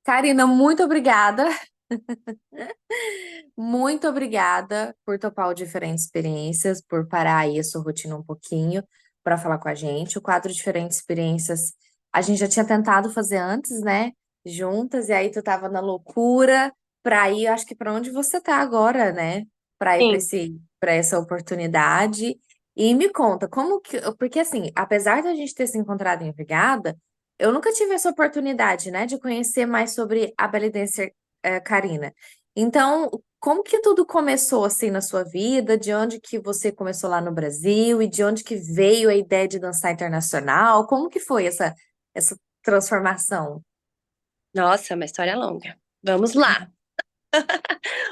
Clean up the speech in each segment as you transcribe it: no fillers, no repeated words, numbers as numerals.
Karina, muito obrigada. Muito obrigada por topar o Diferentes Experiências, por parar aí a sua rotina um pouquinho para falar com a gente. O quadro Diferentes Experiências a gente já tinha tentado fazer antes, né? Juntas, e aí tu tava na loucura para ir, acho que para onde você tá agora, né? Para ir para Sim. para essa oportunidade. E me conta, como que. Porque assim, apesar da gente ter se encontrado em Brigada, eu nunca tive essa oportunidade, né, de conhecer mais sobre a Belly Dancer, Karina. Então, como que tudo começou assim na sua vida? De onde que você começou lá no Brasil e de onde que veio a ideia de dançar internacional? Como que foi essa transformação? Nossa, uma história longa. Vamos lá.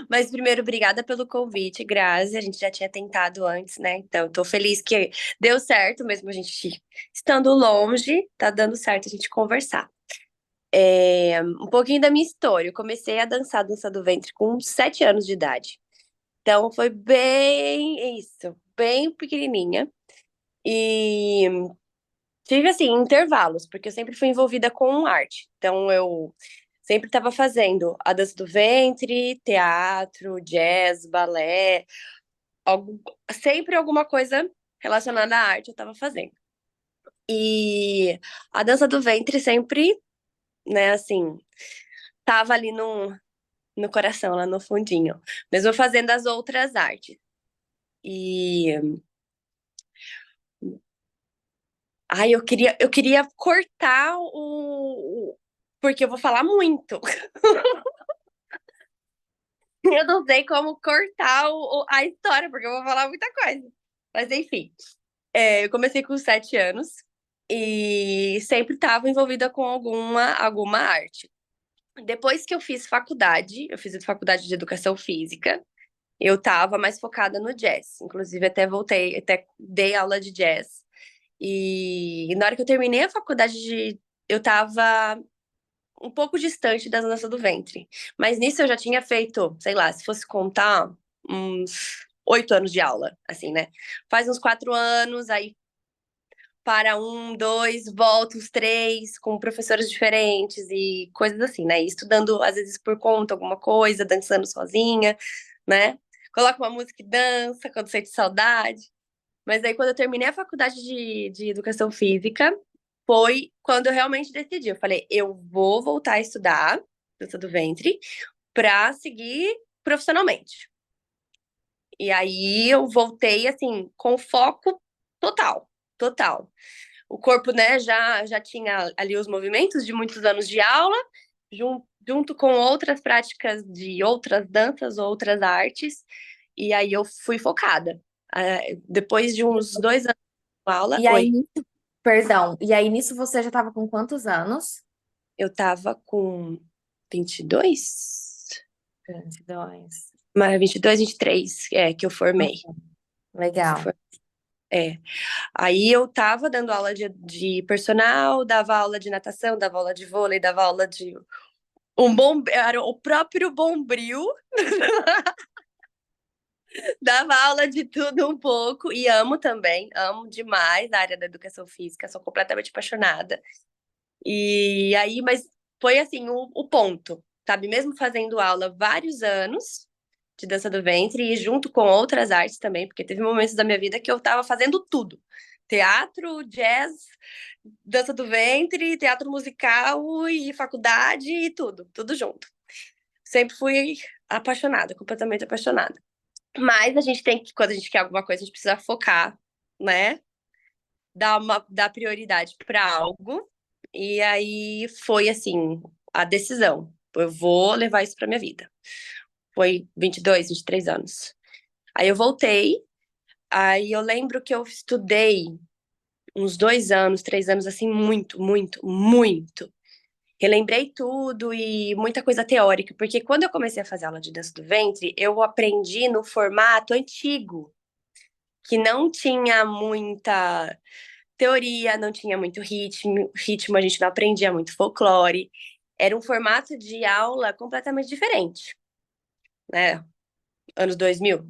Mas primeiro, obrigada pelo convite, Grazi. A gente já tinha tentado antes, né? Então, tô feliz que deu certo, mesmo a gente estando longe, tá dando certo a gente conversar. Um pouquinho da minha história. Eu comecei a dançar dança do ventre com 7 anos de idade. Então, foi bem isso, bem pequenininha. E tive, assim, intervalos, porque eu sempre fui envolvida com arte. Então, eu sempre estava fazendo a dança do ventre, teatro, jazz, balé, algo, sempre alguma coisa relacionada à arte eu estava fazendo. E a dança do ventre sempre, né, assim, tava ali no coração, lá no fundinho, mesmo fazendo as outras artes. E ai, eu queria cortar porque eu vou falar muito. Eu não sei como cortar a história, porque eu vou falar muita coisa. Mas enfim, eu comecei com 7 anos e sempre estava envolvida com alguma arte. Depois que eu fiz faculdade de educação física, eu estava mais focada no jazz. Inclusive, até voltei, até dei aula de jazz. E na hora que eu terminei a faculdade eu estava um pouco distante da dança do ventre. Mas nisso eu já tinha feito, sei lá, se fosse contar, uns 8 anos de aula, assim, né? Faz uns 4 anos, aí para um, dois, volta uns três, com professores diferentes e coisas assim, né? E estudando, às vezes, por conta, alguma coisa, dançando sozinha, né? Coloca uma música e dança quando sente saudade. Mas aí, quando eu terminei a faculdade de educação física, foi quando eu realmente decidi. Eu falei, eu vou voltar a estudar dança do ventre para seguir profissionalmente. E aí eu voltei assim com foco total, total. O corpo, né, já tinha ali os movimentos de muitos anos de aula, junto com outras práticas de outras danças, outras artes. E aí eu fui focada. Depois de uns 2 anos de aula, E aí, oi, perdão, e aí nisso você já estava com quantos anos? eu tava com 22, 22. mas 22, 23, que eu formei. Que eu Legal. for- É. Aí eu tava dando aula de personal, dava aula de natação, dava aula de vôlei, dava aula de era o próprio Bombril, dava aula de tudo um pouco e amo também, amo demais a área da educação física, sou completamente apaixonada. E aí, mas foi assim o ponto, sabe? Mesmo fazendo aula vários anos de dança do ventre e junto com outras artes também, porque teve momentos da minha vida que eu tava fazendo tudo. Teatro, jazz, dança do ventre, teatro musical e faculdade e tudo junto. Sempre fui apaixonada, completamente apaixonada. Mas a gente tem que, quando a gente quer alguma coisa, a gente precisa focar, né? Dar prioridade para algo. E aí foi assim, a decisão. Eu vou levar isso para minha vida. Foi 22, 23 anos. Aí eu voltei, aí eu lembro que eu estudei uns 2 anos, 3 anos, assim, muito, muito, muito. Relembrei tudo e muita coisa teórica, porque quando eu comecei a fazer aula de dança do ventre, eu aprendi no formato antigo, que não tinha muita teoria, não tinha muito ritmo, a gente não aprendia muito folclore. Era um formato de aula completamente diferente, né? Anos 2000,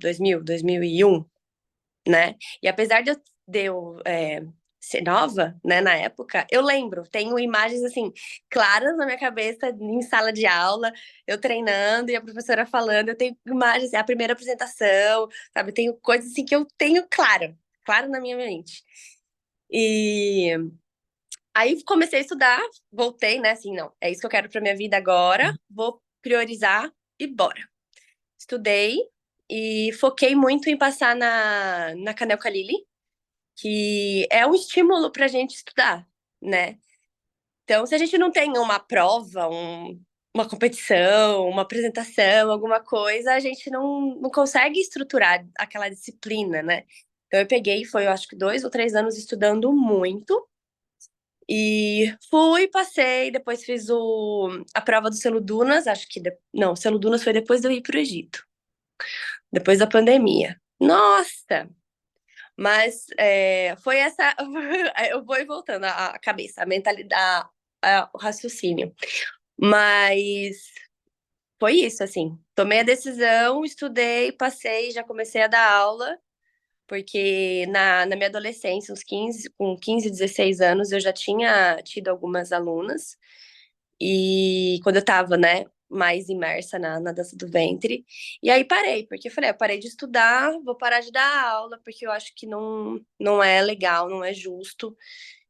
2001, né? E apesar de eu ser nova, né, na época, eu lembro, tenho imagens assim claras na minha cabeça em sala de aula, eu treinando e a professora falando, eu tenho imagens, é a primeira apresentação, sabe? Eu tenho coisas assim que eu tenho claro na minha mente. E aí comecei a estudar, voltei, né, assim, não, é isso que eu quero pra minha vida agora, vou priorizar e bora. Estudei e foquei muito em passar na Canel Calili, que é um estímulo para a gente estudar, né? Então, se a gente não tem uma prova, uma competição, uma apresentação, alguma coisa, a gente não consegue estruturar aquela disciplina, né? Então, eu peguei, foi, eu acho que 2 ou 3 anos estudando muito, e fui, passei, depois fiz a prova do Selo Dunas, acho que, não, o Selo Dunas foi depois de eu ir para o Egito, depois da pandemia. Nossa, mas foi essa. Eu vou e voltando a cabeça, a mentalidade, o raciocínio. Mas foi isso, assim. Tomei a decisão, estudei, passei, já comecei a dar aula, porque na minha adolescência, com 15, 16 anos, eu já tinha tido algumas alunas. E quando eu tava, né, mais imersa na dança do ventre. E aí parei, porque eu falei, eu parei de estudar, vou parar de dar aula, porque eu acho que não é legal, não é justo.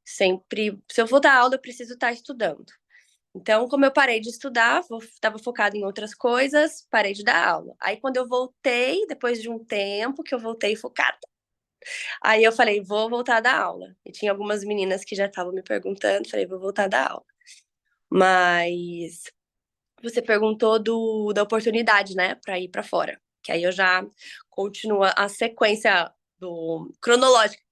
Sempre, se eu vou dar aula, eu preciso estar estudando. Então, como eu parei de estudar, estava focada em outras coisas, parei de dar aula. Aí, quando eu voltei, depois de um tempo que eu voltei focada, aí eu falei, vou voltar a dar aula. E tinha algumas meninas que já estavam me perguntando, falei, vou voltar a dar aula. Mas você perguntou da oportunidade, né, para ir para fora. Que aí eu já continuo a sequência do cronológica.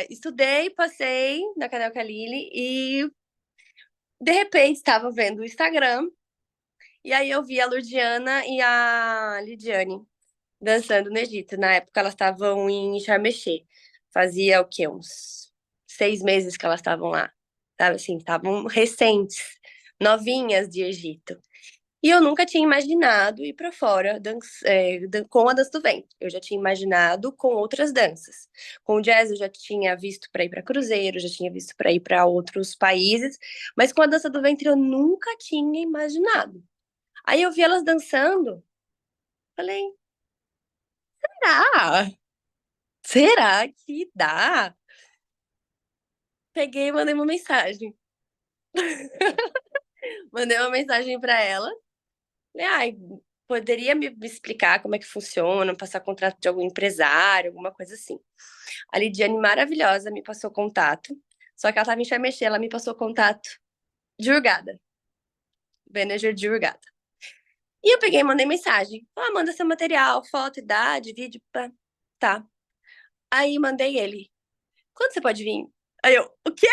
Estudei, passei na Canel Calili e de repente estava vendo o Instagram e aí eu vi a Lurdiana e a Lidiane dançando no Egito. Na época elas estavam em Sharm el-Sheikh. Fazia o quê? Uns 6 meses que elas estavam lá. Sabe assim, estavam recentes, novinhas de Egito. E eu nunca tinha imaginado ir para fora com a dança do ventre. Eu já tinha imaginado com outras danças. Com o jazz eu já tinha visto para ir para cruzeiro, já tinha visto para ir para outros países, mas com a dança do ventre eu nunca tinha imaginado. Aí eu vi elas dançando, falei, será? Será que dá? Peguei e mandei uma mensagem. Mandei uma mensagem para ela. Falei, ai, poderia me explicar como é que funciona, passar contrato de algum empresário, alguma coisa assim. A Lidiane, maravilhosa, me passou contato. Só que ela tava em Sharm el-Sheikh, ela me passou contato de Hurghada, manager de Hurghada. E eu peguei e mandei mensagem. Ah, manda seu material, foto, idade, vídeo, pá. Tá. Aí mandei ele. Quando você pode vir? Aí eu, o quê?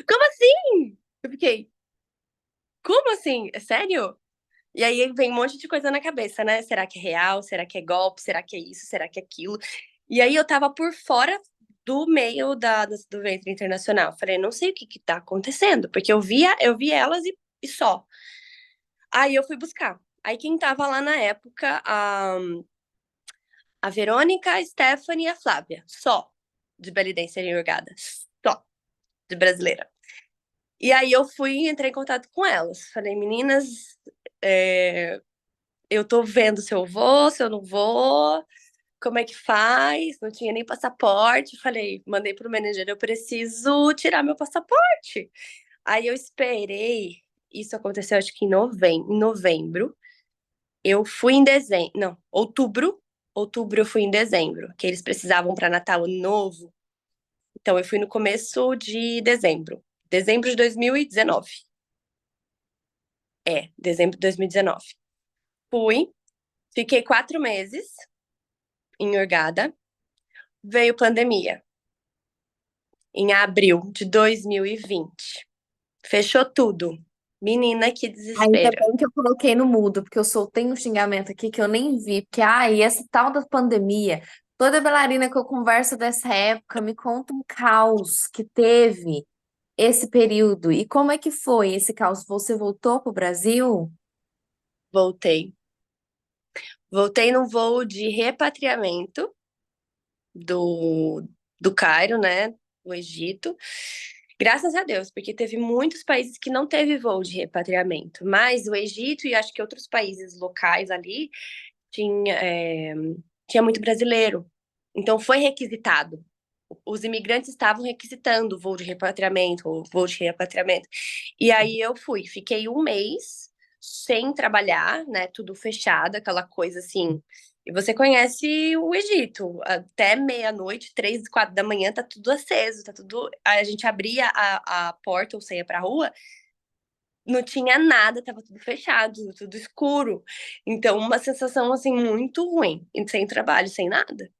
Como assim? Eu fiquei, como assim? É sério? E aí vem um monte de coisa na cabeça, né? Será que é real? Será que é golpe? Será que é isso? Será que é aquilo? E aí eu tava por fora do meio do ventre internacional. Falei, não sei o que que tá acontecendo, porque eu vi elas e só. Aí eu fui buscar. Aí quem tava lá na época, a Verônica, a Stephanie e a Flávia. Só de belly dancer e Hurghada. Só de brasileira. E aí eu fui, entrei em contato com elas. Falei, meninas, eu tô vendo se eu vou, se eu não vou, como é que faz? Não tinha nem passaporte. Falei, mandei pro manager, eu preciso tirar meu passaporte. Aí eu esperei, isso aconteceu acho que em novembro. Eu fui em dezembro, não, outubro eu fui em dezembro, que eles precisavam para Natal Ano Novo. Então eu fui no começo de dezembro de 2019. Dezembro de 2019. Fui, fiquei 4 meses em Hurghada, veio pandemia em abril de 2020. Fechou tudo. Menina, que Ainda desespero. bem que eu coloquei no mudo, porque eu soltei um xingamento aqui que eu nem vi. Porque, ai, essa tal da pandemia, toda bailarina que eu converso dessa época me conta um caos que teve esse período. E como é que foi esse caos? Você voltou para o Brasil? Voltei. Voltei num voo de repatriamento. do, do Cairo, né? Do Egito. Graças a Deus, porque teve muitos países que não teve voo de repatriamento, mas o Egito e acho que outros países locais ali tinha, tinha muito brasileiro. Então foi requisitado. Os imigrantes estavam requisitando voo de repatriamento, ou voo de repatriamento. E aí eu fui, fiquei um mês sem trabalhar, né? Tudo fechado, aquela coisa assim. E você conhece o Egito, até meia-noite, 3, 4 da manhã, tá tudo aceso, tá tudo. A gente abria a porta ou saía pra rua, não tinha nada, tava tudo fechado, tudo escuro. Então, uma sensação assim muito ruim, e sem trabalho, sem nada.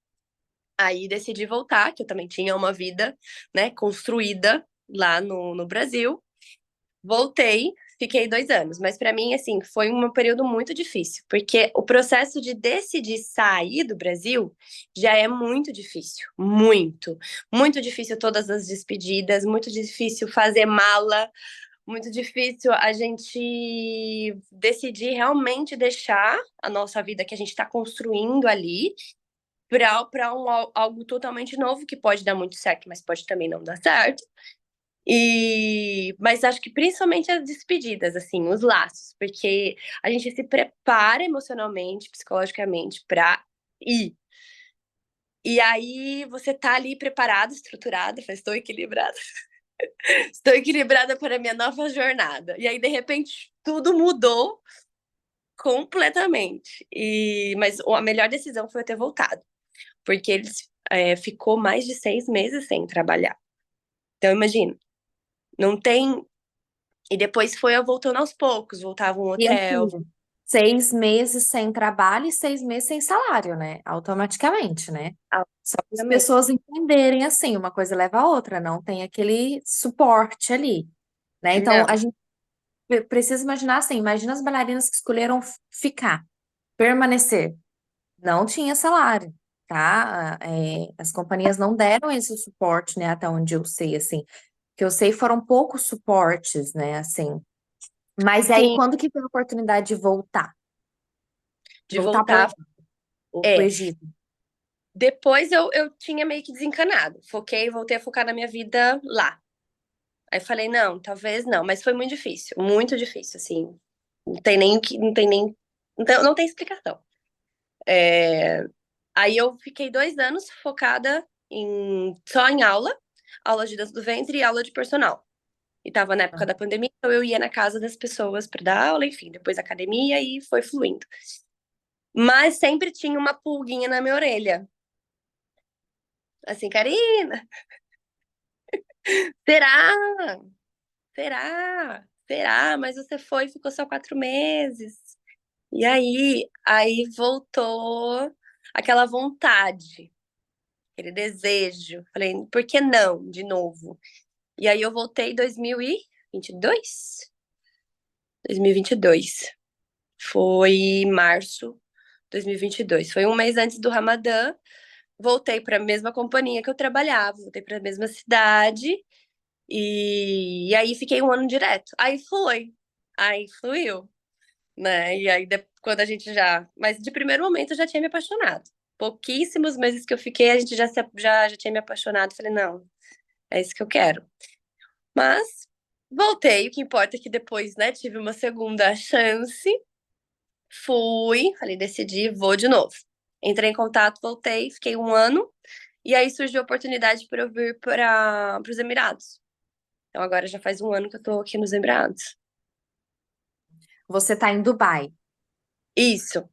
Aí decidi voltar, que eu também tinha uma vida, né, construída lá no Brasil. Voltei, fiquei 2 anos, mas para mim, assim, foi um período muito difícil, porque o processo de decidir sair do Brasil já é muito difícil, muito difícil todas as despedidas, muito difícil fazer mala, muito difícil a gente decidir realmente deixar a nossa vida que a gente está construindo ali para algo totalmente novo que pode dar muito certo, mas pode também não dar certo. Mas acho que principalmente as despedidas, assim, os laços, porque a gente se prepara emocionalmente, psicologicamente para ir. E aí você tá ali preparado, estruturado, estou equilibrada. Estou equilibrada para a minha nova jornada. E aí, de repente, tudo mudou completamente. Mas a melhor decisão foi eu ter voltado, porque eles ficou mais de 6 meses sem trabalhar. Então, imagina, não tem. E depois foi eu voltando aos poucos, voltava um E hotel. assim, 6 meses sem trabalho e 6 meses sem salário, né? Automaticamente, né? Só para as Também. pessoas entenderem assim, uma coisa leva a outra, não tem aquele suporte ali, né? Então, a Não, gente precisa imaginar assim, imagina as bailarinas que escolheram ficar, permanecer. Não tinha salário, tá? As companhias não deram esse suporte, né? Até onde eu sei, assim. Que eu sei foram poucos suportes, né? Assim. Mas aí, sim, quando que teve a oportunidade de voltar? de Voltar para voltar. o É. Egito? Depois eu tinha meio que desencanado. Voltei a focar na minha vida lá. Aí falei, não, talvez não, mas foi muito difícil, assim. Não tem nem que, não tem nem, não tem explicação. É, Aí eu fiquei 2 anos focada só em aula de dança do ventre e aula de personal. E tava na época da pandemia, então eu ia na casa das pessoas para dar aula, enfim, depois academia e foi fluindo. Mas sempre tinha uma pulguinha na minha orelha. Assim, Karina, será? Será? Mas você foi e ficou só 4 meses. E aí voltou aquela vontade, aquele desejo. Falei, por que não, de novo? E aí eu voltei em 2022. 2022. Foi em março de 2022. Foi um mês antes do Ramadã. Voltei para a mesma companhia que eu trabalhava, voltei para a mesma cidade e aí fiquei um ano direto. Aí fluiu, né? E aí quando a gente mas de primeiro momento eu já tinha me apaixonado. Pouquíssimos meses que eu fiquei, a gente já tinha me apaixonado. Falei, não, é isso que eu quero. Mas voltei, o que importa é que depois, né, tive uma segunda chance. Fui, falei, decidi, vou de novo. Entrei em contato, voltei, fiquei um ano. E aí surgiu a oportunidade para eu vir para os Emirados. Então agora já faz um ano que eu tô aqui nos Emirados. Você está em Dubai. Isso,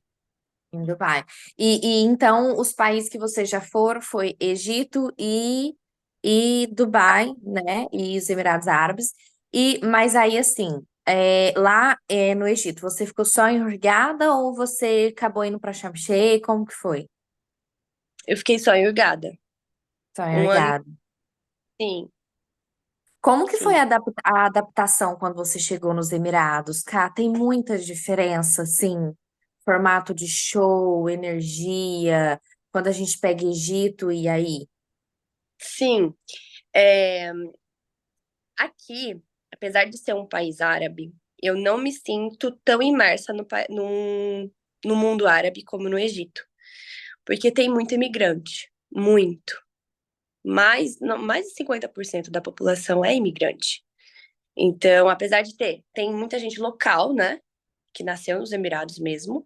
Em Dubai. E então, os países que você já foram foi Egito e Dubai, né? E os Emirados Árabes. Mas aí, assim, lá no Egito, você ficou só em Hurghada ou você acabou indo para Sharm el Sheikh? Como que foi? eu fiquei só em Hurghada. Só em Um ano, Hurghada. sim, Como que foi sim. a adaptação quando você chegou nos Emirados? Cá, tem muita diferença, assim, formato de show, energia, quando a gente pega Egito e aí? Sim, é, aqui, apesar de ser um país árabe, eu não me sinto tão imersa no mundo árabe como no Egito, porque tem muito imigrante. muito. Mais, não, mais de 50% da população é imigrante. Então, apesar de tem muita gente local, né, que nasceu nos Emirados mesmo,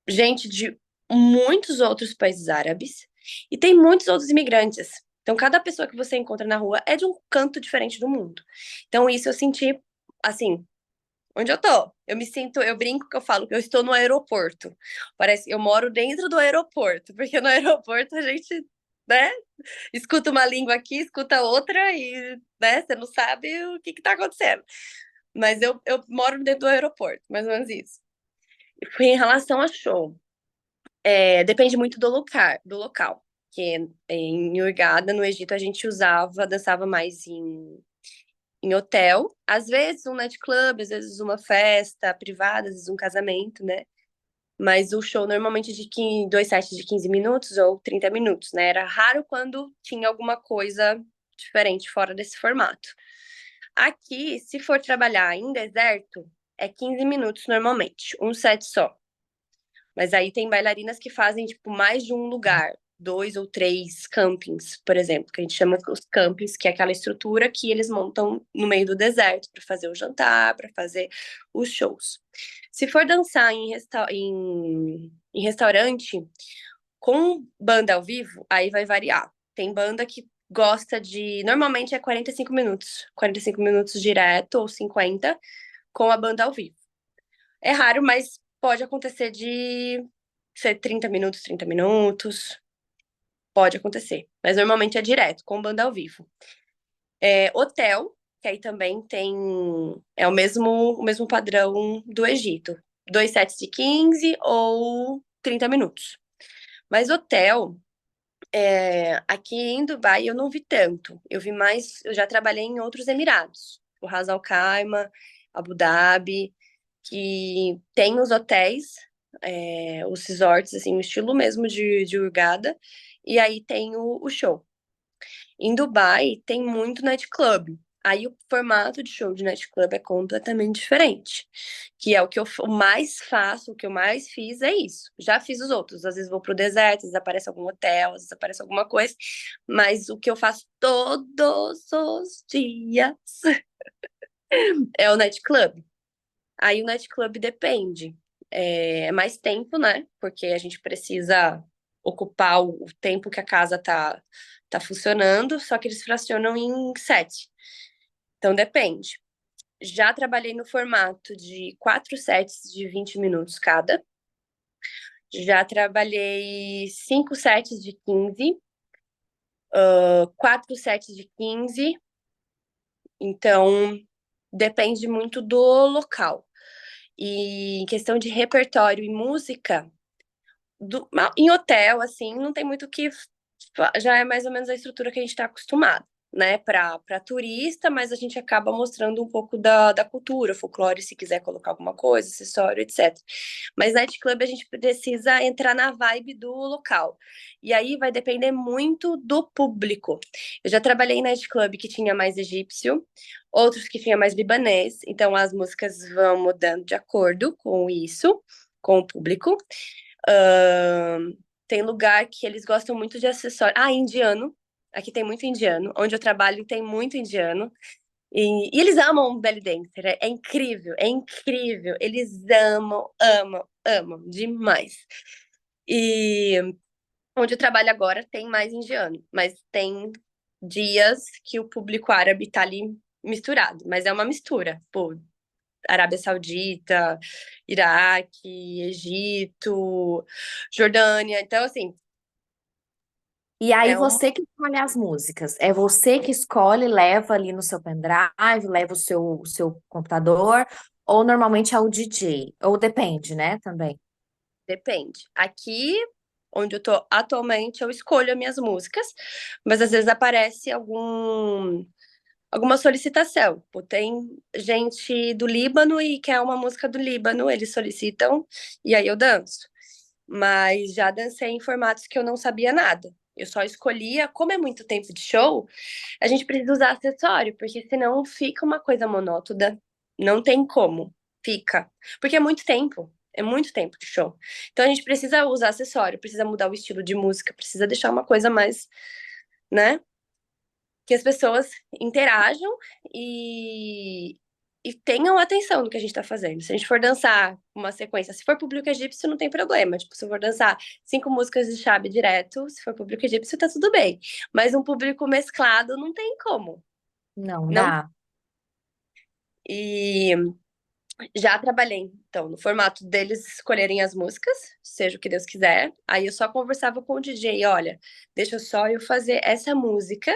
gente de muitos outros países árabes e tem muitos outros imigrantes. Então, cada pessoa que você encontra na rua é de um canto diferente do mundo. Então, isso eu senti, assim, onde eu tô. Eu me sinto, eu brinco que eu falo que eu estou no aeroporto. Parece que eu moro dentro do aeroporto, porque no aeroporto a gente, né, escuta uma língua aqui, escuta outra e, né, você não sabe o que tá acontecendo. Mas eu moro dentro do aeroporto, mais ou menos isso. E foi em relação a show. Depende muito do local. Que em Hurghada, no Egito, a gente dançava mais em hotel, às vezes um nightclub, às vezes uma festa privada, às vezes um casamento, né? Mas o show normalmente de 15, dois sets de 15 minutos ou 30 minutos, né? Era raro quando tinha alguma coisa diferente fora desse formato. Aqui, se for trabalhar em deserto, é 15 minutos normalmente, um set só. Mas aí tem bailarinas que fazem, tipo, mais de um lugar, dois ou três campings, por exemplo, que a gente chama os campings, que é aquela estrutura que eles montam no meio do deserto para fazer o jantar, para fazer os shows. Se for dançar em restaurante com banda ao vivo, aí vai variar. Tem banda que gosta de. Normalmente é 45 minutos direto ou 50 com a banda ao vivo. É raro, mas pode acontecer de ser 30 minutos, pode acontecer. Mas normalmente é direto, com banda ao vivo. Hotel, que aí também tem, é o mesmo padrão do Egito. Dois sets de 15 ou 30 minutos. Mas hotel, aqui em Dubai eu não vi tanto. Eu vi mais, eu já trabalhei em outros Emirados. O Ras Al Khaimah, Abu Dhabi, que tem os hotéis, os resorts, assim, o estilo mesmo de Hurghada, e aí tem o show. Em Dubai tem muito nightclub. Aí o formato de show de nightclub é completamente diferente. Que é o que eu mais faço, o que eu mais fiz é isso. Já fiz os outros. Às vezes vou pro deserto, às vezes aparece algum hotel, às vezes aparece alguma coisa. Mas o que eu faço todos os dias é o nightclub. Aí o nightclub depende. É mais tempo, né? Porque a gente precisa ocupar o tempo que a casa tá funcionando, só que eles fracionam em sete. Então depende. Já trabalhei no formato de 4 sets de 20 minutos cada. Já trabalhei 5 sets de 15, 4 sets de 15. Então depende muito do local. E em questão de repertório e música, em hotel, assim, não tem muito o que. Já é mais ou menos a estrutura que a gente está acostumado, né? Para turista, mas a gente acaba mostrando um pouco da cultura, folclore, se quiser colocar alguma coisa, acessório, etc. Mas nightclub a gente precisa entrar na vibe do local. E aí vai depender muito do público. Eu já trabalhei em nightclub que tinha mais egípcio, outros que tinha mais libanês, então as músicas vão mudando de acordo com isso, com o público. Ahn, Tem lugar que eles gostam muito de acessório. Ah, indiano. Aqui tem muito indiano. Onde eu trabalho tem muito indiano. E eles amam belly dancer. É incrível, é incrível. Eles amam, amam, amam demais. E onde eu trabalho agora tem mais indiano. Mas tem dias que o público árabe tá ali misturado. Mas é uma mistura. Pô, Arábia Saudita, Iraque, Egito, Jordânia. Então, assim, E aí é um você que escolhe as músicas. É você que escolhe, leva ali no seu pendrive, leva o seu computador, ou normalmente é o DJ? Ou depende, né, também. depende. Aqui, onde eu tô atualmente, eu escolho as minhas músicas, mas às vezes aparece alguma solicitação. Pô, tem gente do Líbano e quer uma música do Líbano, eles solicitam e aí eu danço. Mas já dancei em formatos que eu não sabia nada. Eu só escolhia, como é muito tempo de show, a gente precisa usar acessório, porque senão fica uma coisa monótona. Não tem como. Fica. Porque é muito tempo. É muito tempo de show. Então a gente precisa usar acessório, precisa mudar o estilo de música, precisa deixar uma coisa mais, né? Que as pessoas interajam e, e tenham atenção no que a gente tá fazendo. Se a gente for dançar uma sequência, se for público egípcio, não tem problema. Tipo, se eu for dançar 5 músicas de chave direto, se for público egípcio, tá tudo bem. Mas um público mesclado não tem como. Não Não. dá. E já trabalhei, então, no formato deles escolherem as músicas, seja o que Deus quiser. Aí eu só conversava com o DJ, olha, deixa só eu fazer essa música.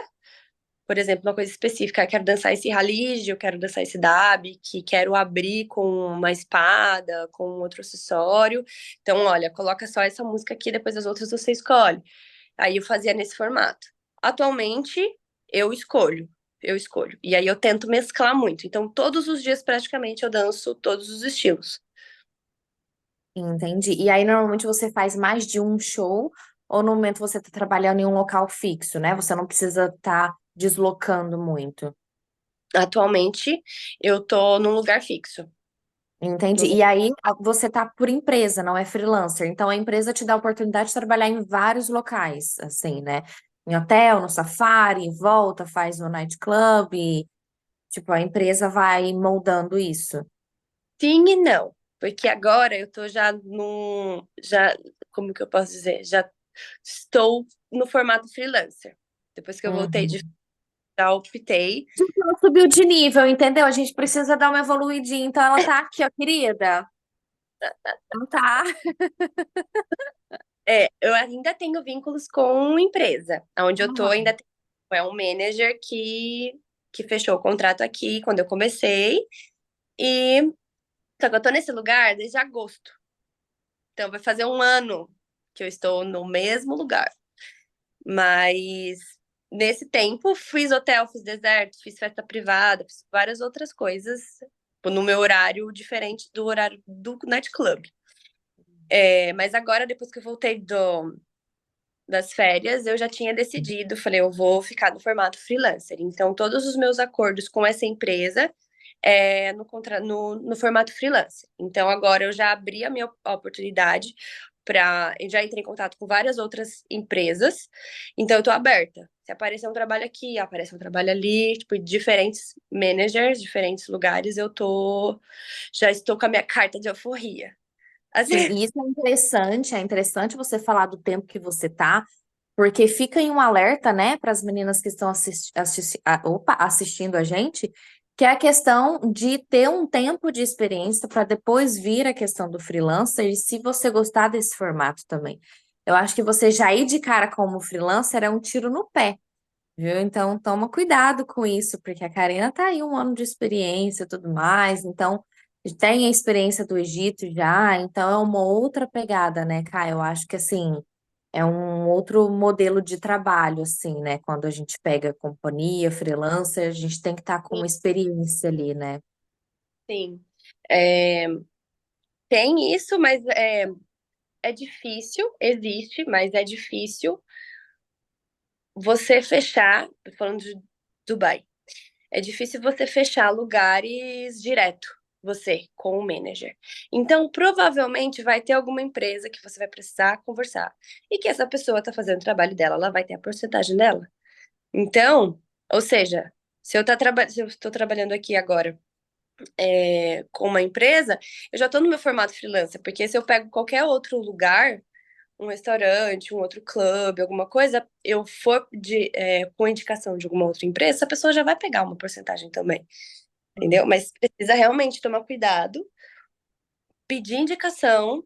Por exemplo, uma coisa específica, eu quero dançar esse Halid, eu quero dançar esse Dab, que quero abrir com uma espada, com outro acessório. Então, olha, coloca só essa música aqui, depois as outras você escolhe. Aí eu fazia nesse formato. Atualmente, eu escolho, eu escolho. E aí eu tento mesclar muito. Então, todos os dias, praticamente, eu danço todos os estilos. Entendi. E aí, normalmente, você faz mais de um show, ou no momento você está trabalhando em um local fixo, né? Você não precisa estar deslocando muito. Atualmente, eu tô num lugar fixo. Entendi. Tô E aí, você tá por empresa, não é freelancer. Então, a empresa te dá a oportunidade de trabalhar em vários locais, assim, né? Em hotel, no safari, volta, faz no nightclub. Tipo, a empresa vai moldando isso. Sim e não, porque agora eu tô já num, já, como que eu posso dizer? Já estou no formato freelancer. Depois que eu voltei de Uhum. já optei. Gente, ela subiu de nível, entendeu? A gente precisa dar uma evoluidinha. Então, ela tá aqui, ó, querida. Não tá. Eu ainda tenho vínculos com empresa. Onde eu tô Aham. ainda tem, é um manager que fechou o contrato aqui quando eu comecei. E só que eu tô nesse lugar desde agosto. Então vai fazer um ano que eu estou no mesmo lugar. Mas nesse tempo fiz hotel, fiz deserto, fiz festa privada, fiz várias outras coisas tipo, no meu horário diferente do horário do nightclub. Mas agora, depois que eu voltei das férias, eu já tinha decidido, falei, eu vou ficar no formato freelancer. Então, todos os meus acordos com essa empresa no formato freelancer. Então, agora eu já abri a minha oportunidade para. Eu já entrei em contato com várias outras empresas. Então, eu estou aberta. Se aparecer um trabalho aqui, aparecer um trabalho ali, tipo, diferentes managers, diferentes lugares, já estou com a minha carta de alforria. Sim, Assim, e isso é interessante você falar do tempo que você tá, porque fica em um alerta, né, para as meninas que estão assistindo a gente, que é a questão de ter um tempo de experiência para depois vir a questão do freelancer, e se você gostar desse formato também. Eu acho que você já ir de cara como freelancer é um tiro no pé, viu? Então toma cuidado com isso, porque a Karina tá aí um ano de experiência e tudo mais, então tem a experiência do Egito já, então é uma outra pegada, né, Kai? Eu acho que assim é um outro modelo de trabalho, assim, né? Quando a gente pega companhia, freelancer, a gente tem que estar com uma experiência ali, né? sim. É, tem isso, mas é difícil, existe, mas é difícil você fechar, tô falando de Dubai, é difícil você fechar lugares direto, você, com o manager. Então, provavelmente vai ter alguma empresa que você vai precisar conversar. E que essa pessoa está fazendo o trabalho dela, ela vai ter a porcentagem dela. Então, ou seja, se eu estou trabalhando aqui agora com uma empresa, eu já estou no meu formato freelancer, porque se eu pego qualquer outro lugar, um restaurante, um outro clube, alguma coisa, eu for com indicação de alguma outra empresa, essa pessoa já vai pegar uma porcentagem também, entendeu? Mas precisa realmente tomar cuidado, pedir indicação,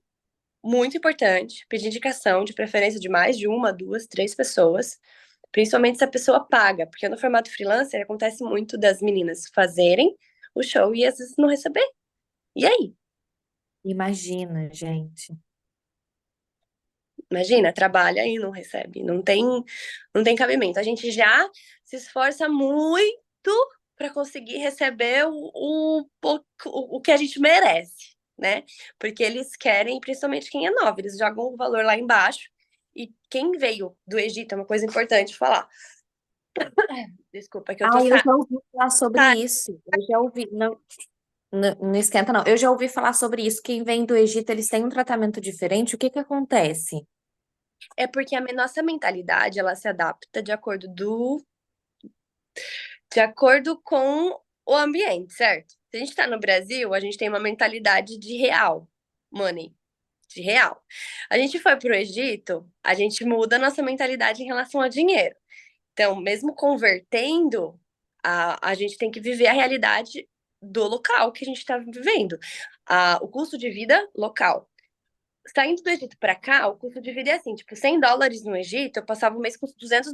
muito importante, pedir indicação, de preferência de mais de uma, duas, três pessoas, principalmente se a pessoa paga, porque no formato freelancer acontece muito das meninas fazerem o show e às vezes não receber. E aí? Imagina, gente. Imagina, trabalha e não recebe. Não tem cabimento. A gente já se esforça muito para conseguir receber o que a gente merece, né? Porque eles querem, principalmente quem é novo, eles jogam o valor lá embaixo. E quem veio do Egito, é uma coisa importante falar. Desculpa, que eu tô Ah, eu já ouvi falar sobre sa- isso. Eu já ouvi. Não, não esquenta, não. Eu já ouvi falar sobre isso. Quem vem do Egito, eles têm um tratamento diferente. O que que acontece? É porque a nossa mentalidade, ela se adapta de acordo com o ambiente, certo? Se a gente tá no Brasil, a gente tem uma mentalidade de real, money, de real. A gente foi pro Egito, a gente muda a nossa mentalidade em relação a dinheiro. Então, mesmo convertendo, a gente tem que viver a realidade do local que a gente está vivendo. O custo de vida local. Saindo do Egito para cá, o custo de vida é assim, tipo, US$ 100 no Egito, eu passava um mês com US$ 200.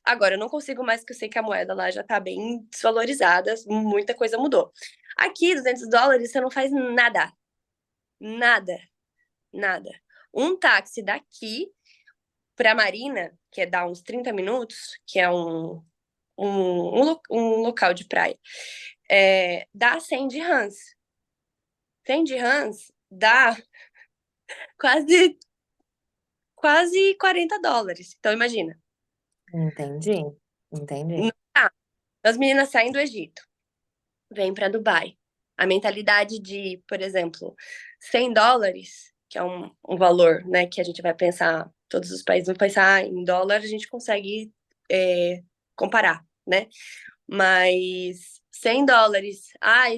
Agora, eu não consigo mais, porque eu sei que a moeda lá já tá bem desvalorizada, muita coisa mudou. Aqui, US$ 200, você não faz nada. Nada. Nada. Um táxi daqui pra Marina, que é dar uns 30 minutos, que é um local de praia, dá 100 dirhams. 100 dirhams dá quase, quase US$ 40. Então, imagina. Entendi, entendi. Ah, as meninas saem do Egito, vêm para Dubai. A mentalidade de, por exemplo, US$ 100, que é um valor, né, que a gente vai pensar, todos os países vão pensar em dólar, a gente consegue comparar, né? Mas US$ 100,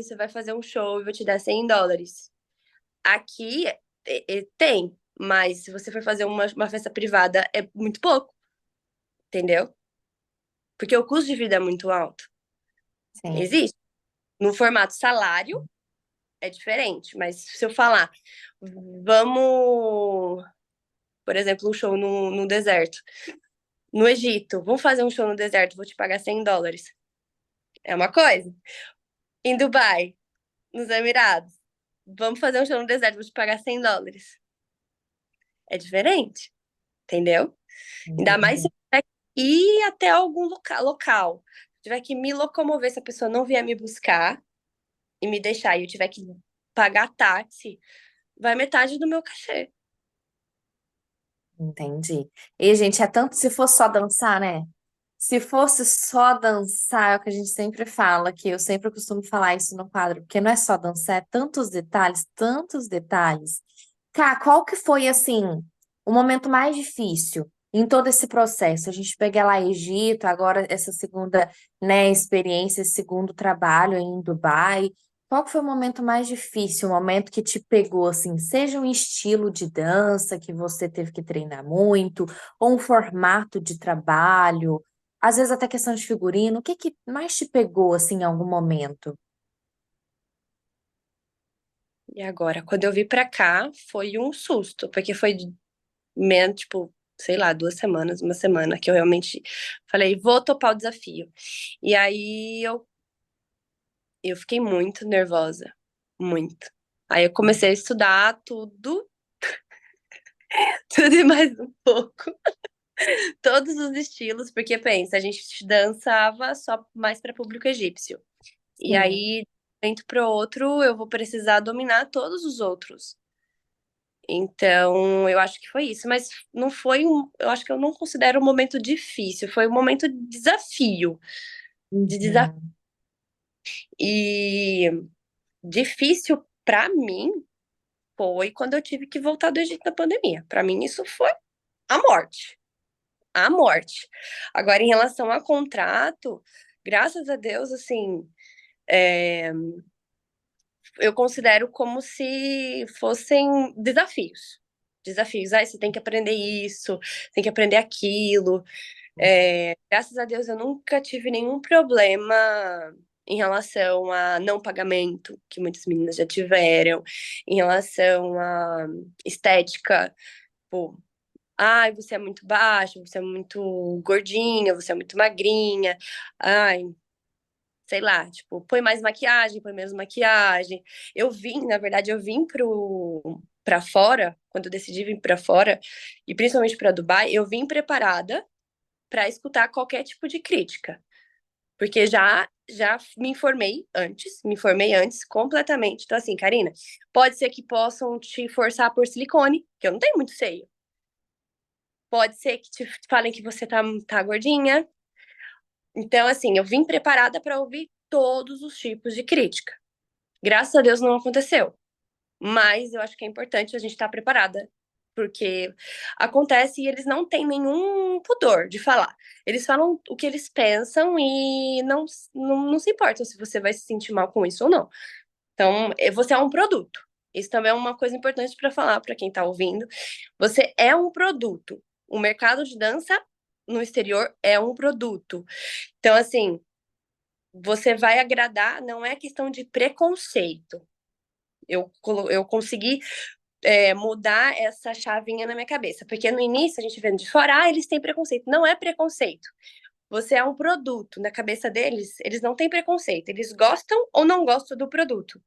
você vai fazer um show e vou te dar US$ 100. Aqui tem, mas se você for fazer uma festa privada, é muito pouco, entendeu? Porque o custo de vida é muito alto. Sim, Existe. No formato salário, é diferente, mas se eu falar, vamos, por exemplo, um show no deserto, no Egito, vamos fazer um show no deserto, vou te pagar US$ 100. É uma coisa. Em Dubai, nos Emirados, vamos fazer um show no deserto, vou te pagar US$ 100. É diferente, entendeu? Ainda mais se entendi, eu tiver que ir até algum local. Se eu tiver que me locomover, se a pessoa não vier me buscar e me deixar e eu tiver que pagar táxi, vai metade do meu cachê. entendi. E, gente, é tanto se fosse só dançar, né? Se fosse só dançar, é o que a gente sempre fala, que eu sempre costumo falar isso no quadro, porque não é só dançar, é tantos detalhes, tantos detalhes. Cá, qual que foi, assim, o momento mais difícil em todo esse processo? A gente pega lá Egito, agora essa segunda, né, experiência, esse segundo trabalho em Dubai. Qual que foi o momento mais difícil, o momento que te pegou, assim, seja um estilo de dança que você teve que treinar muito, ou um formato de trabalho, às vezes até questão de figurino, o que que mais te pegou, assim, em algum momento? E agora, quando eu vim pra cá, foi um susto, porque foi menos, tipo, sei lá, 2 semanas, uma semana, que eu realmente falei, vou topar o desafio. E aí eu fiquei muito nervosa, muito. Aí eu comecei a estudar tudo, tudo e mais um pouco, todos os estilos, porque pensa, a gente dançava só mais para público egípcio. E Sim, aí, dentro pro outro, eu vou precisar dominar todos os outros. Então, eu acho que foi isso, mas não foi eu acho que eu não considero um momento difícil, foi um momento de desafio, de desafio. uhum, E difícil pra mim foi quando eu tive que voltar do Egito na pandemia. Pra mim isso foi a morte, a morte. Agora, em relação a contrato, graças a Deus, assim, é, eu considero como se fossem desafios. Desafios. Aí você tem que aprender isso, tem que aprender aquilo. Graças a Deus, eu nunca tive nenhum problema em relação a não pagamento, que muitas meninas já tiveram, em relação a estética, tipo, ai, você é muito baixa, você é muito gordinha, você é muito magrinha, ai, sei lá, tipo, põe mais maquiagem, põe menos maquiagem. Na verdade, eu vim pra fora, quando eu decidi vir pra fora, e principalmente pra Dubai, eu vim preparada para escutar qualquer tipo de crítica, porque já me informei antes completamente. Então assim, Karina, pode ser que possam te forçar por silicone, que eu não tenho muito seio. Pode ser que te falem que você tá gordinha. Então assim, eu vim preparada para ouvir todos os tipos de crítica. Graças a Deus não aconteceu. Mas eu acho que é importante a gente estar preparada, porque acontece e eles não têm nenhum pudor de falar. Eles falam o que eles pensam e não se importam se você vai se sentir mal com isso ou não. Então, você é um produto. Isso também é uma coisa importante para falar para quem está ouvindo. Você é um produto. O mercado de dança no exterior é um produto. Então, assim, você vai agradar, não é questão de preconceito. Eu consegui mudar essa chavinha na minha cabeça. Porque no início a gente vendo de fora, eles têm preconceito. Não é preconceito. Você é um produto. Na cabeça deles, eles não têm preconceito. Eles gostam ou não gostam do produto.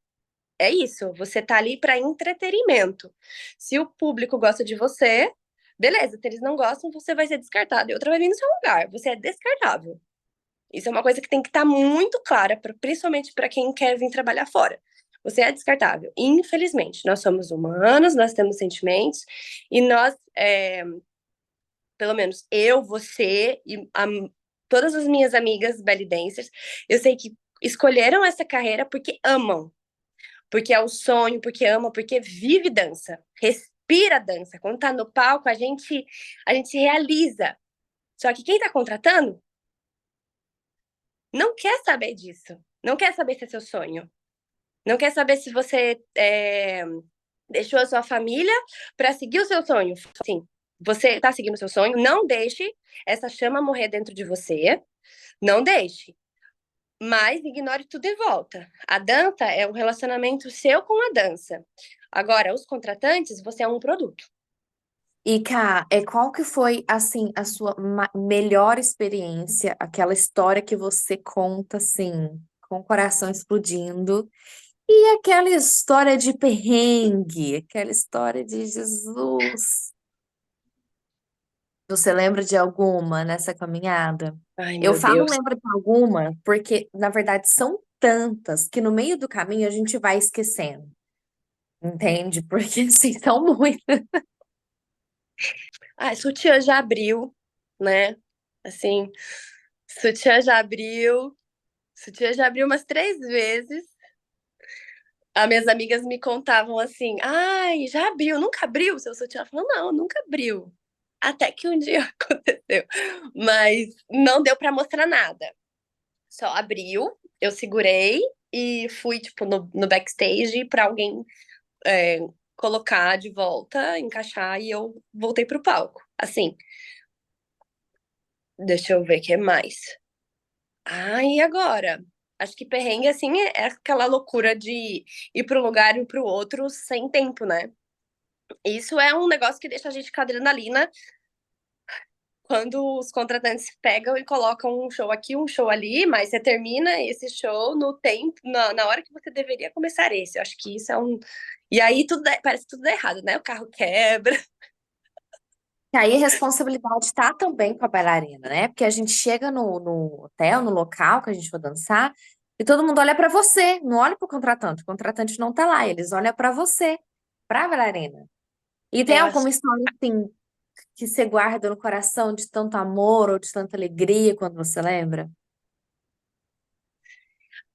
É isso. Você tá ali para entretenimento. Se o público gosta de você, beleza. Se eles não gostam, você vai ser descartado. E outra vai vir no seu lugar. Você é descartável. Isso é uma coisa que tem que estar muito clara, principalmente para quem quer vir trabalhar fora. Você é descartável. Infelizmente, nós somos humanos, nós temos sentimentos e nós, pelo menos eu, você e todas as minhas amigas belly dancers, eu sei que escolheram essa carreira porque amam, porque é o sonho, porque ama, porque vive dança, respira dança. Quando tá no palco, a gente se realiza. Só que quem tá contratando não quer saber disso. Não quer saber se é seu sonho. Não quer saber se você deixou a sua família para seguir o seu sonho. Sim, você está seguindo o seu sonho. Não deixe essa chama morrer dentro de você. Não deixe. Mas ignore tudo em volta. A dança é um relacionamento seu com a dança. Agora, os contratantes, você é um produto. E, Cá, qual que foi, assim, a sua melhor experiência, aquela história que você conta, assim, com o coração explodindo, e aquela história de perrengue, aquela história de Jesus. Você lembra de alguma nessa caminhada? Ai, Eu meu falo Deus. lembra de alguma porque, na verdade, são tantas que no meio do caminho a gente vai esquecendo, entende? Porque, assim, são muitas. Ai, sutiã já abriu, né? Assim, sutiã já abriu. Sutiã já abriu umas 3 vezes. As minhas amigas me contavam assim: ai, já abriu, nunca abriu o seu sutiã? Eu falava, não, nunca abriu. Até que um dia aconteceu. Mas não deu pra mostrar nada. Só abriu, eu segurei e fui, tipo, no backstage pra alguém é, colocar de volta, encaixar e eu voltei pro palco. Assim, deixa eu ver o que mais. Ah, e agora? Acho que perrengue, assim, é aquela loucura de ir para um lugar e para o outro sem tempo, né? Isso é um negócio que deixa a gente com adrenalina quando os contratantes pegam e colocam um show aqui, um show ali, mas você termina esse show no tempo, na hora que você deveria começar esse. Eu acho que isso é um. E aí parece que tudo dá errado, né? O carro quebra. E aí a responsabilidade está também com a bailarina, né? Porque a gente chega no hotel, no local que a gente vai dançar, e todo mundo olha para você, não olha para o contratante. O contratante não tá lá, eles olham para você, para a bailarina. E tem Eu acho. alguma história assim que você guarda no coração de tanto amor ou de tanta alegria quando você lembra?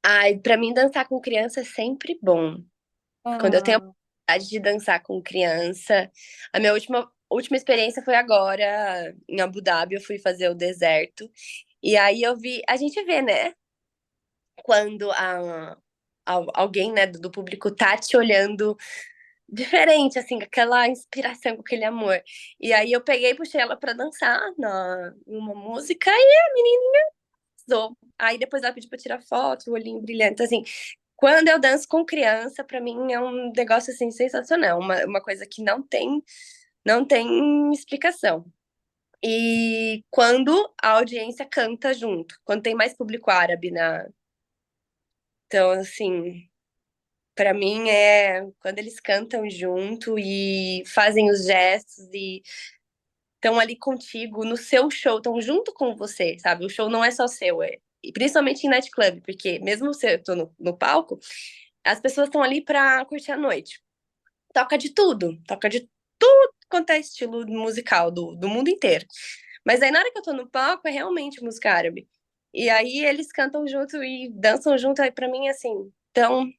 Ai, pra mim, dançar com criança é sempre bom. Quando eu tenho a Ah, oportunidade de dançar com criança. A minha última experiência foi agora em Abu Dhabi, eu fui fazer o deserto. E aí eu vi, a gente vê, né, quando alguém, né, do público tá te olhando diferente, assim, com aquela inspiração, com aquele amor. E aí eu peguei e puxei ela pra dançar em uma música e a menina arrasou. Aí depois ela pediu pra tirar foto, o olhinho brilhante, assim. Quando eu danço com criança, pra mim é um negócio assim sensacional, uma coisa que não tem explicação. E quando a audiência canta junto, quando tem mais público árabe na, então assim, pra mim é quando eles cantam junto e fazem os gestos e estão ali contigo no seu show, estão junto com você, sabe? O show não é só seu, e principalmente em nightclub, porque mesmo se eu tô no palco, as pessoas estão ali pra curtir a noite. Toca de tudo quanto é estilo musical do mundo inteiro. Mas aí na hora que eu tô no palco é realmente música árabe. E aí eles cantam junto e dançam junto, aí pra mim, assim. Então,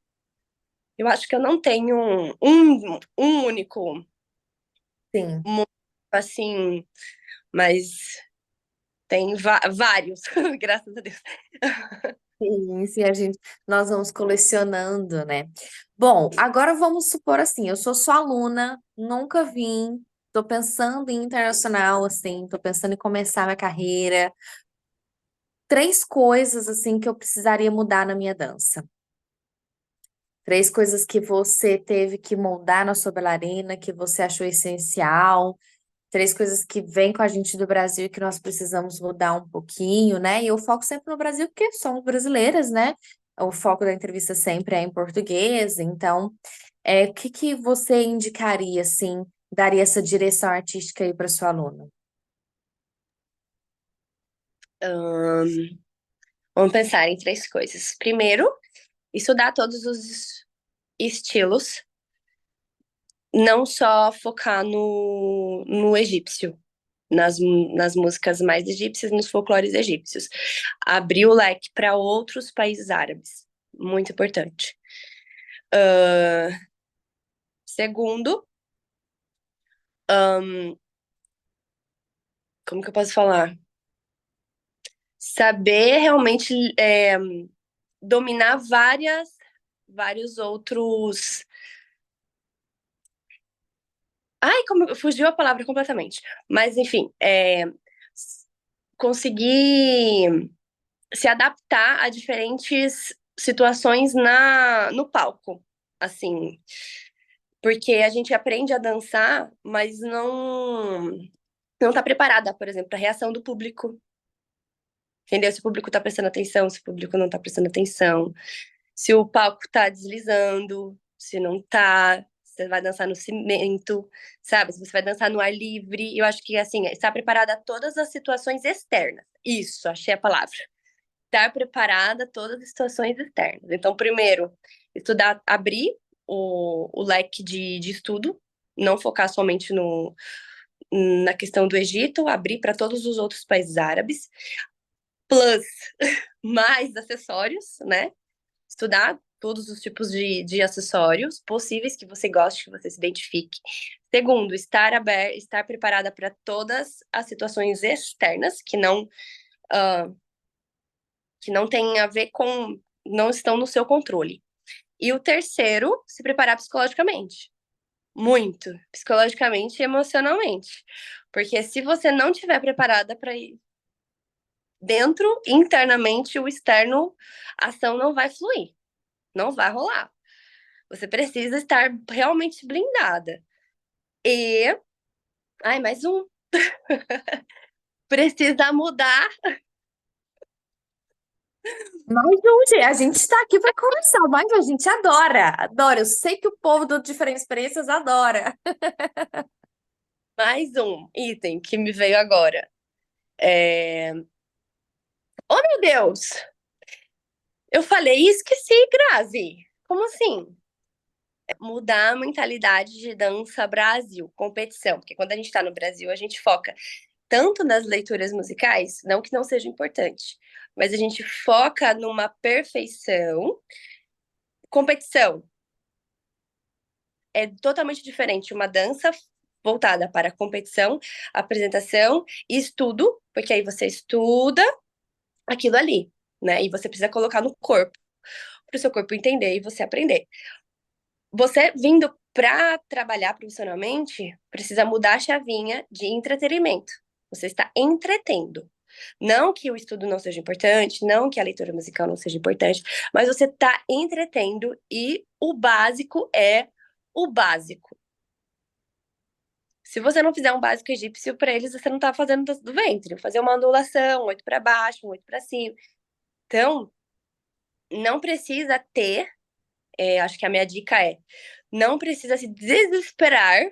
eu acho que eu não tenho um único, Sim. mo- assim, mas tem vários, graças a Deus. Sim, sim, nós vamos colecionando, né? Bom, agora vamos supor assim, eu sou sua aluna, nunca vim, tô pensando em internacional, assim, tô pensando em começar minha carreira. Três coisas, assim, que eu precisaria mudar na minha dança. Três coisas que você teve que moldar na sua bailarina, que você achou essencial. Três coisas que vêm com a gente do Brasil e que nós precisamos mudar um pouquinho, né? E eu foco sempre no Brasil porque somos brasileiras, né? O foco da entrevista sempre é em português. Então, o que que você indicaria, assim, daria essa direção artística aí para sua aluna? Ahn, Vamos pensar em três coisas. Primeiro, estudar todos os estilos, não só focar no egípcio, nas músicas mais egípcias, nos folclores egípcios. Abrir o leque para outros países árabes, muito importante. Segundo, como que eu posso falar? Saber realmente dominar vários outros. Ai, como fugiu a palavra completamente. Mas, enfim, conseguir se adaptar a diferentes situações no palco. Assim, porque a gente aprende a dançar, mas não tá preparada, por exemplo, para a reação do público. Entendeu? Se o público tá prestando atenção, se o público não tá prestando atenção, se o palco tá deslizando, se não tá, se você vai dançar no cimento, sabe? Se você vai dançar no ar livre. Eu acho que, assim, estar preparada a todas as situações externas. Isso, achei a palavra. Estar preparada a todas as situações externas. Então, primeiro, estudar, abrir o leque de estudo, não focar somente na questão do Egito, abrir para todos os outros países árabes, plus mais acessórios, né? Estudar todos os tipos de acessórios possíveis que você goste, que você se identifique. Segundo, estar aberta, estar preparada para todas as situações externas uh, que não têm a ver com, não estão no seu controle. E o terceiro, se preparar psicologicamente. Muito, psicologicamente e emocionalmente. Porque se você não estiver preparada para ir dentro, internamente, o externo, a ação não vai fluir, não vai rolar. Você precisa estar realmente blindada. E, ai, mais um, precisa mudar. Mas, gente, a gente está aqui para conversar, mas a gente adora, adora. Eu sei que o povo do Diferentes Experiências adora. Mais um item que me veio agora. Oh, meu Deus! Eu falei e esqueci, Grazi. Como assim? Mudar a mentalidade de dança Brasil, competição. Porque quando a gente tá no Brasil, a gente foca tanto nas leituras musicais, não que não seja importante, mas a gente foca numa perfeição. Competição é totalmente diferente. Uma dança voltada para competição, apresentação e estudo, porque aí você estuda aquilo ali, né? E você precisa colocar no corpo, para o seu corpo entender e você aprender. Você vindo para trabalhar profissionalmente, precisa mudar a chavinha de entretenimento. Você está entretendo. Não que o estudo não seja importante, não que a leitura musical não seja importante, mas você está entretendo e o básico é o básico. Se você não fizer um básico egípcio para eles, você não está fazendo do ventre. Fazer uma ondulação, um oito para baixo, um oito para cima. Então, não precisa ter, acho que a minha dica é, não precisa se desesperar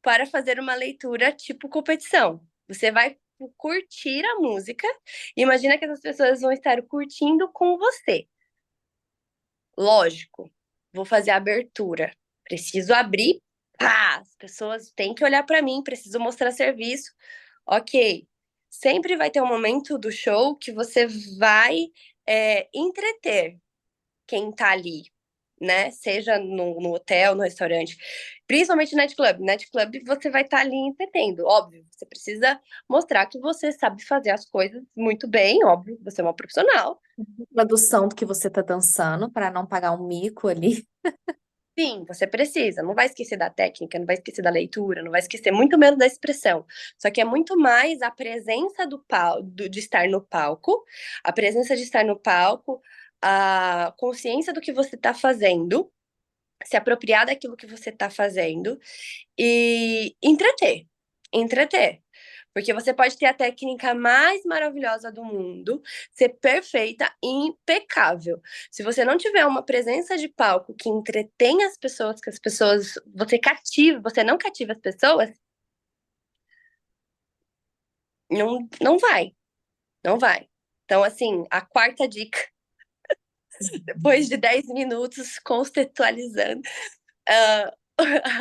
para fazer uma leitura tipo competição. Você vai curtir a música e imagina que essas pessoas vão estar curtindo com você. Lógico, vou fazer a abertura. Preciso abrir, pá, as pessoas têm que olhar para mim, preciso mostrar serviço. Ok. sempre vai ter um momento do show que você vai entreter quem tá ali, né? Seja no hotel, no restaurante, principalmente nightclub. Nightclub você vai estar ali entretendo, óbvio. Você precisa mostrar que você sabe fazer as coisas muito bem, óbvio, você é uma profissional. Produção do que você tá dançando para não pagar um mico ali. Sim, você precisa. Não vai esquecer da técnica, não vai esquecer da leitura, não vai esquecer muito menos da expressão. Só que é muito mais a presença do palco, de estar no palco, a presença de estar no palco, a consciência do que você está fazendo, se apropriar daquilo que você está fazendo e entreter. Entreter. Porque você pode ter a técnica mais maravilhosa do mundo, ser perfeita e impecável. Se você não tiver uma presença de palco que entretém as pessoas, que as pessoas, você cativa, você não cativa as pessoas, não vai, não vai. Então, assim, a quarta dica, depois de 10 minutos contextualizando, uh,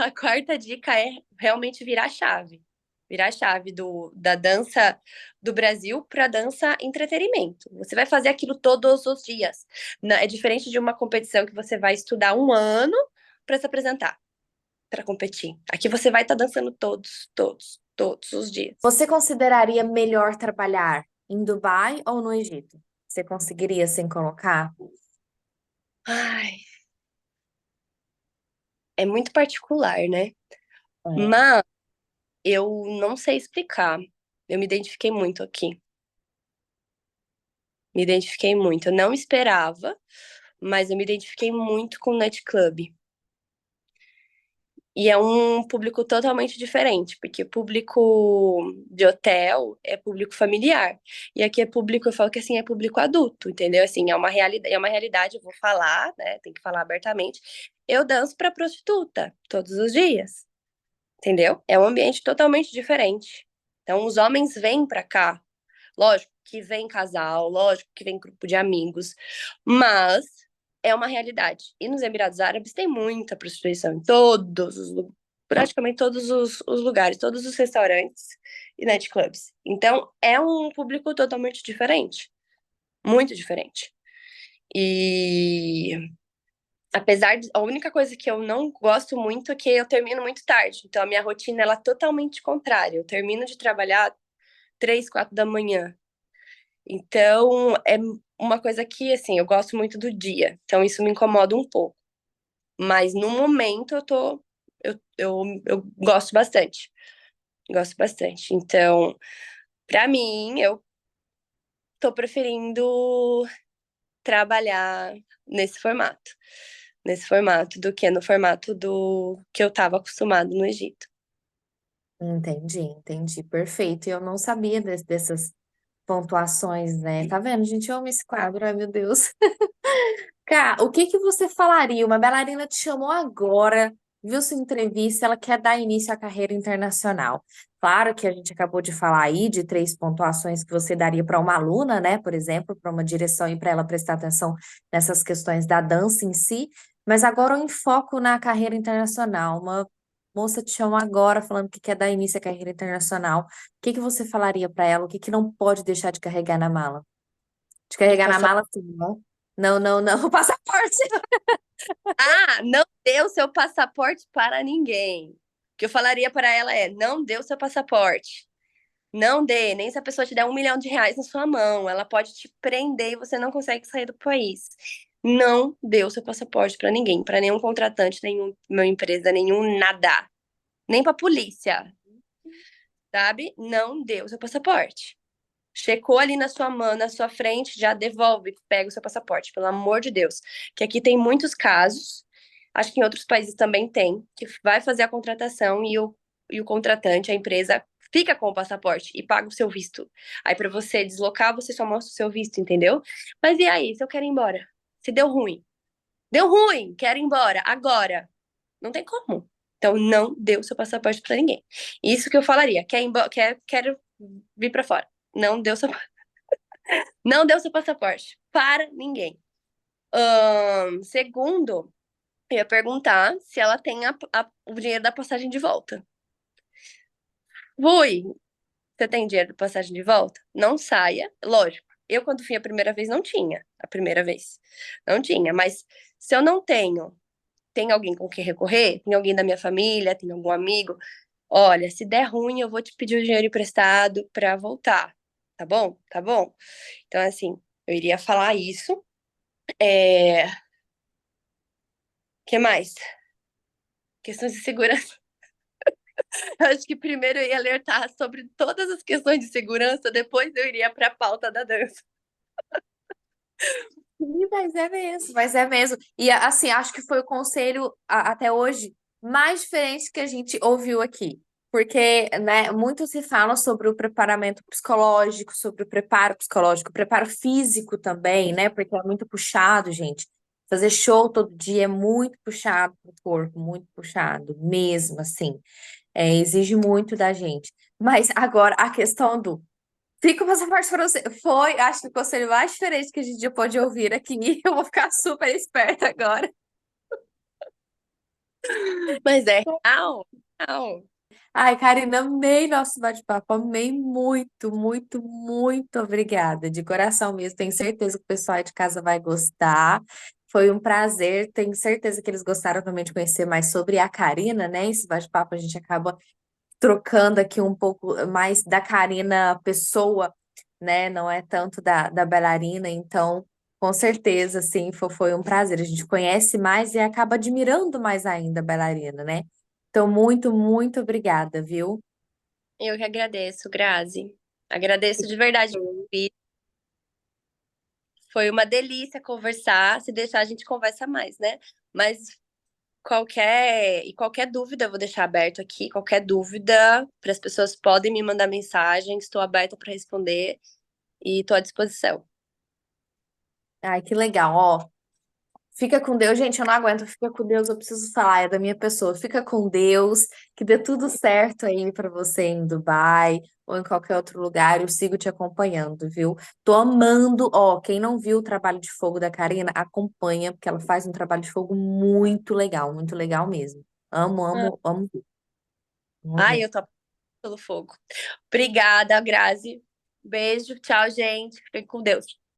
a quarta dica é realmente virar a chave. Virar a chave da dança do Brasil para dança entretenimento. Você vai fazer aquilo todos os dias. É diferente de uma competição que você vai estudar um ano para se apresentar, para competir. Aqui você vai estar dançando todos os dias. Você consideraria melhor trabalhar em Dubai ou no Egito? Você conseguiria sem colocar? Ai, é muito particular, né? É. Mas eu não sei explicar. Eu me identifiquei muito aqui. Me identifiquei muito. Eu não esperava, mas eu me identifiquei muito com o nightclub. E é um público totalmente diferente, porque público de hotel é público familiar. E aqui é público, eu falo que assim, é público adulto, entendeu? Assim, é uma realidade, eu vou falar, né? Tem que falar abertamente. Eu danço para prostituta todos os dias, entendeu? É um ambiente totalmente diferente. Então, os homens vêm para cá. Lógico que vem casal, lógico que vem grupo de amigos, mas é uma realidade. E nos Emirados Árabes tem muita prostituição em praticamente todos os lugares, todos os restaurantes e nightclubs. Então, é um público totalmente diferente, muito diferente. E apesar de, a única coisa que eu não gosto muito é que eu termino muito tarde. Então, a minha rotina ela é totalmente contrária. Eu termino de trabalhar 3, 4 da manhã. Então, é uma coisa que, assim, eu gosto muito do dia. Então, isso me incomoda um pouco. Mas, no momento, eu gosto bastante. Gosto bastante. Então, pra mim, eu tô preferindo trabalhar nesse formato. Nesse formato, do que no formato do que eu tava acostumado no Egito. Entendi, entendi. Perfeito. Eu não sabia dessas pontuações, né? Tá vendo, gente? Eu amo esse quadro, ai meu Deus. Cá, o que que você falaria? Uma bailarina te chamou agora, viu sua entrevista, ela quer dar início à carreira internacional. Claro que a gente acabou de falar aí de 3 pontuações que você daria para uma aluna, né? Por exemplo, para uma direção e para ela prestar atenção nessas questões da dança em si. Mas agora o enfoque na carreira internacional. Uma moça te chama agora falando que quer dar início à carreira internacional. O que que você falaria para ela? O que que não pode deixar de carregar na mala? De O carregar na passa- mala, sim, não? Não, não, não. O passaporte. Ah, não dê o seu passaporte para ninguém. O que eu falaria para ela é: não dê o seu passaporte. Não dê, nem se a pessoa te der R$ 1 milhão na sua mão, ela pode te prender e você não consegue sair do país. Não dê o seu passaporte para ninguém, para nenhum contratante, nenhuma empresa, nenhum nada, nem para polícia, sabe? Não dê o seu passaporte. Checou ali na sua mão, na sua frente, já devolve, pega o seu passaporte, pelo amor de Deus. Que aqui tem muitos casos, acho que em outros países também tem, que vai fazer a contratação e o contratante, a empresa, fica com o passaporte e paga o seu visto. Aí para você deslocar, você só mostra o seu visto, entendeu? Mas e aí, se eu quero ir embora? Se deu ruim? Deu ruim, quero ir embora, agora. Não tem como. Então não dê o seu passaporte para ninguém. Isso que eu falaria. Quer ir embora, quero vir para fora. Não deu seu não deu seu passaporte para ninguém. Segundo, eu ia perguntar se ela tem o dinheiro da passagem de volta. Fui. Você tem dinheiro de passagem de volta? Não saia. Lógico, eu quando fui a primeira vez não tinha. A primeira vez. Não tinha. Mas se eu não tenho, tem alguém com quem recorrer? Tem alguém da minha família? Tem algum amigo? Olha, se der ruim, eu vou te pedir o dinheiro emprestado pra voltar. Tá bom? Tá bom? Então, assim, eu iria falar isso. É... que mais? Questões de segurança. Eu acho que primeiro eu ia alertar sobre todas as questões de segurança, depois eu iria para a pauta da dança. Sim, mas é mesmo, mas é mesmo. E assim, acho que foi o conselho até hoje mais diferente que a gente ouviu aqui. Porque, né, muito se fala sobre o preparamento psicológico, sobre o preparo físico também, né? Porque é muito puxado, gente. Fazer show todo dia é muito puxado pro corpo, muito puxado, mesmo assim. É, exige muito da gente. Mas agora a questão do fica o passaporte para você. Foi, acho que o conselho mais diferente que a gente já pode ouvir aqui. Eu vou ficar super esperta agora. Mas é real, real. Ai, Karina, amei nosso bate-papo. Amei muito, muito, muito obrigada. De coração mesmo. Tenho certeza que o pessoal aí de casa vai gostar. Foi um prazer. Tenho certeza que eles gostaram também de conhecer mais sobre a Karina, né? Esse bate-papo a gente acaba trocando aqui um pouco mais da Karina pessoa, né? Não é tanto da bailarina, então, com certeza, sim, foi um prazer. A gente conhece mais e acaba admirando mais ainda a bailarina, né? Então, muito, muito obrigada, viu? Eu que agradeço, Grazi. Agradeço de verdade. Foi uma delícia conversar. Se deixar, a gente conversa mais, né? Mas qualquer dúvida, eu vou deixar aberto aqui. Qualquer dúvida, para as pessoas podem me mandar mensagem. Estou aberta para responder e estou à disposição. Ai, que legal, ó. Fica com Deus, gente, eu não aguento. Fica com Deus, eu preciso falar, é da minha pessoa. Fica com Deus, que dê tudo certo aí pra você em Dubai ou em qualquer outro lugar. Eu sigo te acompanhando, viu? Tô amando. Ó, quem não viu o trabalho de fogo da Karina, acompanha, porque ela faz um trabalho de fogo muito legal mesmo. Amo, Ah, amo, amo. Vamos ai, ver. eu tô pelo fogo. Obrigada, Grazi. Beijo, tchau, gente. Fiquem com Deus.